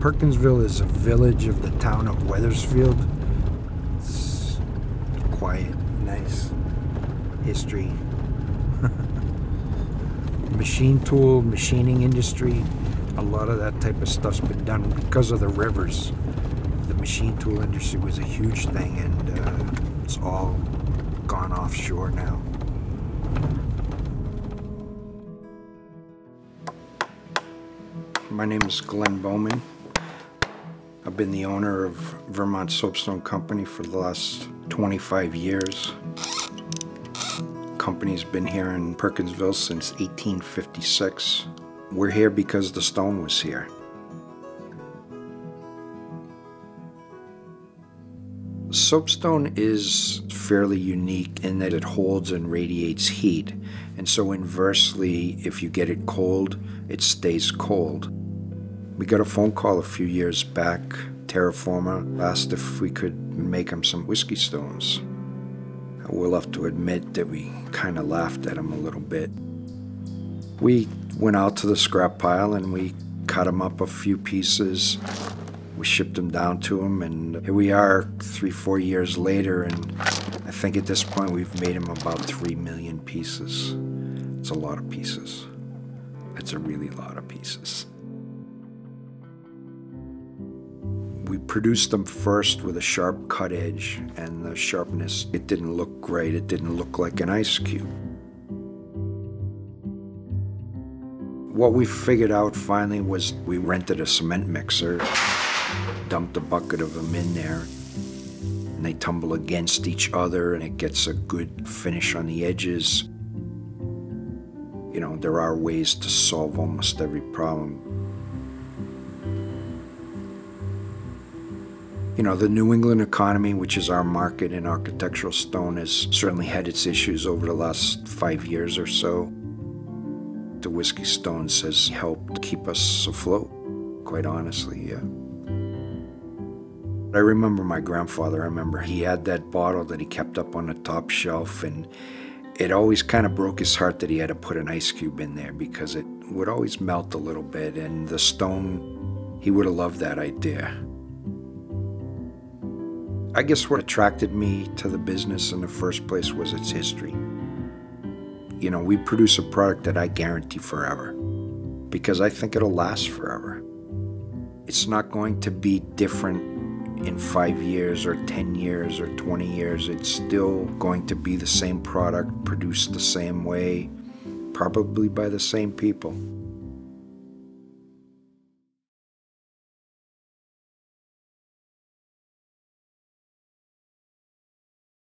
Perkinsville is a village of the town of Wethersfield. It's quiet, nice history. Machine tool, machining industry, a lot of that type of stuff's been done because of the rivers. The machine tool industry was a huge thing, and it's all gone offshore now. My name is Glenn Bowman. I've been the owner of Vermont Soapstone Company for the last 25 years. Company's been here in Perkinsville since 1856. We're here because the stone was here. Soapstone is fairly unique in that it holds and radiates heat, and so inversely, if you get it cold, it stays cold. We got a phone call a few years back. Teroforma asked if we could make them some whiskey stones. We'll have to admit that we kind of laughed at him a little bit. We went out to the scrap pile and we cut them up a few pieces. We shipped them down to him, and here we are 3-4 years later, and I think at this point we've made them about 3 million pieces. It's a lot of pieces. It's a really lot of pieces. We produced them first with a sharp cut edge, and the sharpness, it didn't look great. It didn't look like an ice cube. What we figured out finally was we rented a cement mixer, dumped a bucket of them in there, and they tumble against each other, and it gets a good finish on the edges. You know, there are ways to solve almost every problem. You know, the New England economy, which is our market in architectural stone, has certainly had its issues over the last 5 years or so. The Whisky Stones has helped keep us afloat, quite honestly, yeah. I remember my grandfather, he had that bottle that he kept up on the top shelf, and it always kind of broke his heart that he had to put an ice cube in there because it would always melt a little bit, and the stone, he would have loved that idea. I guess what attracted me to the business in the first place was its history. You know, we produce a product that I guarantee forever because I think it'll last forever. It's not going to be different in 5 years or 10 years or 20 years. It's still going to be the same product, produced the same way, probably by the same people.